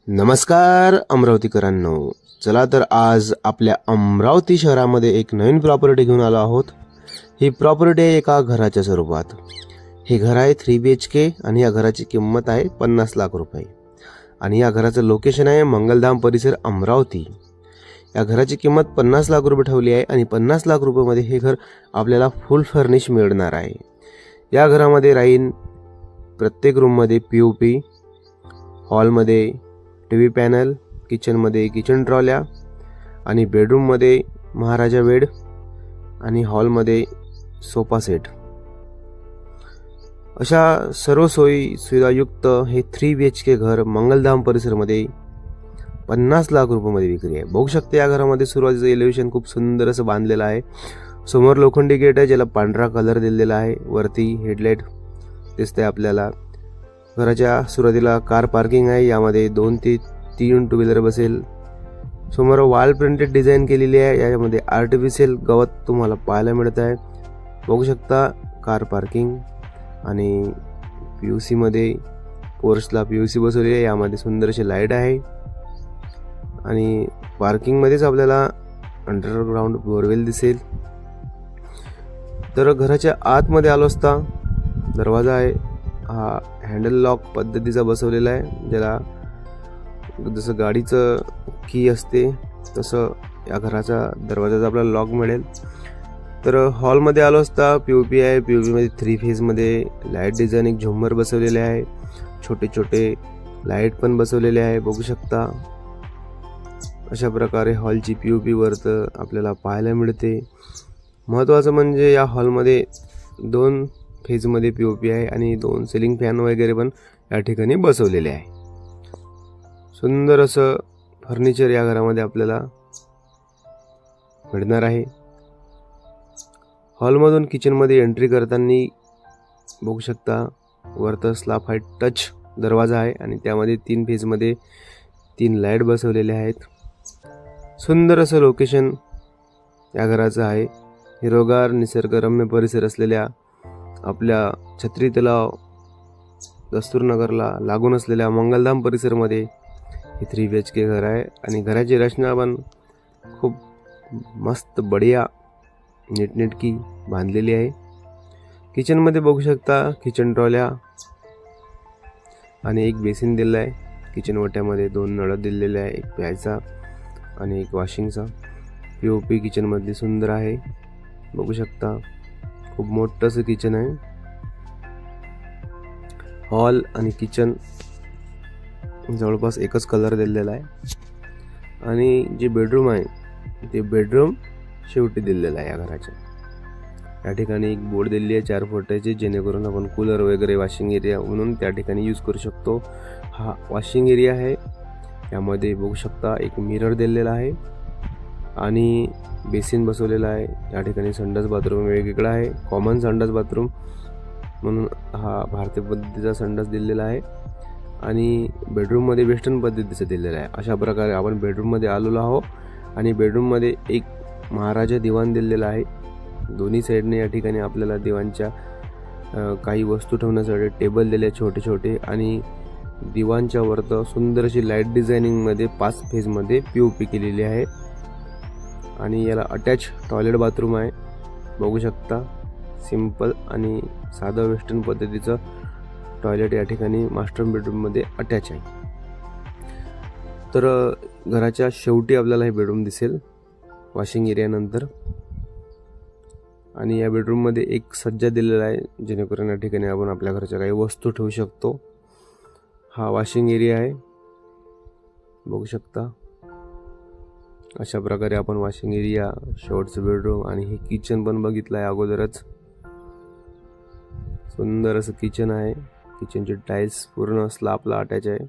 नमस्कार अमरावतीकरांनो, चला तर आज आपल्या अमरावती शहरामध्ये एक नवीन प्रॉपर्टी घेऊन आलो आहोत। ही प्रॉपर्टी आहे एका घराच्या स्वरूपात। हे घर आहे 3 BHK आणि या घराची किंमत आहे 50 लाख रुपये आणि या घराचं लोकेशन आहे मंगलधाम परिसर अमरावती। या घराची किंमत 50 लाख रुपये ठेवली आहे आणि 50 लाख रुपयामध्ये हे घर आपल्याला फुल फर्निश मिळणार आहे। या घरामध्ये राहीन प्रत्येक रूममध्ये POP, हॉलमध्ये टीव्ही पॅनल, किचनमध्ये किचन ट्रॉल्या आणि बेडरूममध्ये महाराजा बेड आणि हॉलमध्ये सोफा सेट, अशा सर्व सोयी सुविधायुक्त हे 3 BHK घर मंगलधाम परिसरमध्ये 50 लाख रुपयामध्ये विक्री आहे। बघू शकते या घरामध्ये सुरुवातीचं एलिव्हेशन खूप सुंदर असं बांधलेलं आहे। समोर लोखंडी गेट आहे ज्याला पांढरा कलर दिलेला आहे। वरती हेडलाइट दिसते आपल्याला। घराच्या सुरुवातीला कार पार्किंग आहे, यामध्ये 2 ते 3 टू व्हीलर बसेल। समोर वॉल प्रिंटेड डिझाइन केलेली आहे, यामध्ये आर्टिफिशियल गवत तुम्हाला पाहायला मिळत आहे। बघू शकता कार पार्किंग आणि POC मध्ये पोर्चला POC बसवलेली आहे। यामध्ये सुंदर अशी लाईट आहे आणि पार्किंग मध्येच आपल्याला अंडरग्राउंड बोरवेल दिसेल। तर घराच्या आतमध्ये आलो असता दरवाजा आहे, हा हँडल लॉक पद्धतीचा बसवलेला आहे, ज्याला जसं गाडीचं की असते तसं या घराचा दरवाजाचा आपल्याला लॉक मिळेल। तर हॉलमध्ये आलो असता POP आहे, POP मध्ये 3 फेज मध्ये लाईट डिझाइन एक झुंबर बसवलेले आहे, छोटे छोटे लाईट पण बसवलेले आहे। बघू शकता अशा प्रकारे हॉलची POP वरत आपल्याला पाहायला मिळते। महत्त्वाचं म्हणजे या हॉलमध्ये 2 फेज मध्ये POP आहे आणि 2 सिलिंग फॅन वगैरे पण या ठिकाणी बसवलेले आहे। सुंदर असं फर्निचर या घरामध्ये आपल्याला मिळणार आहे। हॉलमधून किचन मध्ये एंट्री करताना बघू शकता वरती स्लॅब हाईट टच दरवाजा आहे आणि त्यामध्ये 3 फेज मध्ये 3 लाईट बसवलेले आहेत। सुंदर असं लोकेशन या घराचं आहे। हिरवगार निसर्गरम्य परिसर असलेल्या आपल्या छत्री तलाव दस्तूरनगरला लागून असलेल्या मंगलधाम परिसरमध्ये हे 3 BHK घर आहे आणि घराची रचना पण खूप मस्त बढिया नीटनेटकी बांधलेली आहे। किचन मध्ये बघू शकता किचन ट्रॉल्या आणि एक बेसिन दिलेला आहे। किचन ओट्यामध्ये 2 नळ दिलेले आहे, एक प्यायचा आणि एक वॉशिंगचा। POP किचन मध्ये सुंदर आहे, बघू शकता खूप मोठं असं किचन आहे। हॉल आणि किचन जवळपास एकच कलर दिलेला आहे आणि जे बेडरूम आहे ते बेडरूम शेवटी दिलेला आहे या घराच्या। या ठिकाणी एक बोर्ड दिलेली आहे 4 फुटाची, जेणेकरून आपण कूलर वगैरे वॉशिंग एरिया म्हणून त्या ठिकाणी यूज करू शकतो। हा वॉशिंग एरिया आहे, यामध्ये बघू शकता एक मिरर दिलेला आहे आणि बेसिन बसवलेला आहे। या ठिकाणी संडास बाथरूम वेगवेगळा आहे, कॉमन संडास बाथरूम म्हणून हा भारतीय पद्धतीचा संडास दिलेला आहे आणि बेडरूम मध्ये वेस्टर्न पद्धतीचा दिलेला आहे। अशा प्रकारे आपण बेडरूम मध्ये आलेलो आहोत आणि बेडरूम मध्ये एक महाराजा दिवाण दिलेला आहे। दोन्ही साइडने या ठिकाणी आपल्याला दिवाणच्या काही वस्तू ठेवण्यासाठी टेबल दिले छोटे छोटे आणि दिवाणच्या वरत सुंदर अशी लाईट डिझायनिंग मध्ये 5 फेज मध्ये POP केलेली आहे आणि याला अटॅच टॉयलेट बाथरूम आहे। बघू शकता सिंपल आणि साधा वेस्टर्न पद्धतीचं टॉयलेट या ठिकाणी मास्टर बेडरूम मध्ये अटॅच आहे। तर घराच्या शेवटी आपल्याला हे बेडरूम दिसेल वॉशिंग एरिया नंतर आणि या बेडरूम मध्ये एक सज्जा दिलेला आहे, जेणेकरून या ठिकाणी आपण आपल्या घराच्या काही वस्तू ठेवू शकतो। हा वॉशिंग एरिया आहे, बघू शकता अशा प्रकारे आपण वॉशिंग एरिया, शेवटचं बेडरूम आणि हे किचन पण बघितलं आहे अगोदरच। सुंदर असं किचन आहे, किचनचे टाइल्स पूर्ण स्लॅबला अटॅच आहे।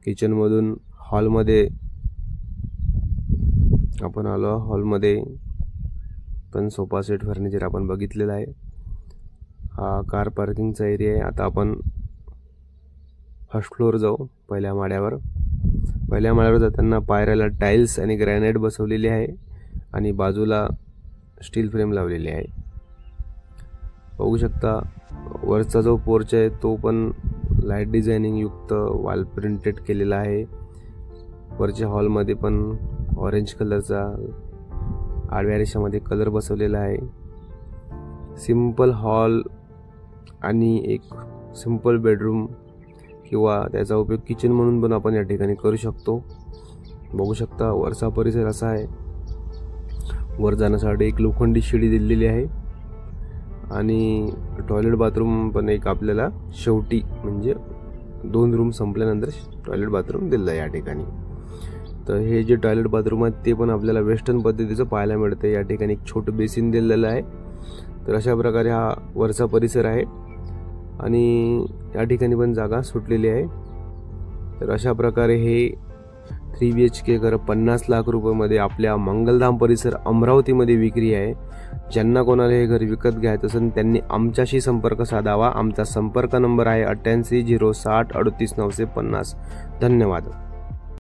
किचन मधून हॉलमध्ये आपण आलो, हॉलमध्ये पण सोफा सेट फर्निचर आपण बघितलेलं आहे। हा कार पार्किंगचा एरिया आहे। आता आपण फर्स्ट फ्लोअर जाऊ, पहिल्या माळ्यावर। पहिल्या माळ्यावर जाताना पायऱ्याला टाइल्स आणि ग्रॅनाइट बसवलेली आहे आणि बाजूला स्टील फ्रेम लावलेली आहे। बघू शकता वरचा जो पोर्च आहे तो पण लाईट डिझायनिंग युक्त वॉल प्रिंटेड केलेला आहे. वरच्या हॉलमध्ये पण ऑरेंज कलरचा आडव्या रेषामध्ये कलर बसवलेला आहे. सिंपल हॉल आणि एक सिंपल बेडरूम किंवा त्याचा उपयोग किचन म्हणून पण आपण या ठिकाणी करू शकतो. बघू शकता वरचा परिसर असा आहे. वर जाण्यासाठी एक लोखंडी शिडी दिलेली आहे आणि टॉयलेट बाथरूम पण एक आपल्याला शेवटी म्हणजे 2 रूम संपल्यानंतर टॉयलेट बाथरूम दिलं आहे या ठिकाणी. तर हे जे टॉयलेट बाथरूम आहे ते पण आपल्याला वेस्टर्न पद्धतीचं पाहायला मिळतं. या ठिकाणी एक छोटं बेसिन दिलेलं आहे. तर अशा प्रकारे हा वरचा परिसर आहे आणि या ठिकाणी पण जागा सुटलेली आहे. तर अशा प्रकारे हे 3 BHK घर 50 लाख रुपयामध्ये आपल्या मंगलधाम परिसर अमरावतीमध्ये विक्री आहे. ज्यांना कोणाला हे घर विकत घ्यायचं असेल त्यांनी आमच्याशी संपर्क साधावा. आमचा संपर्क नंबर आहे 88 060 38 950. धन्यवाद.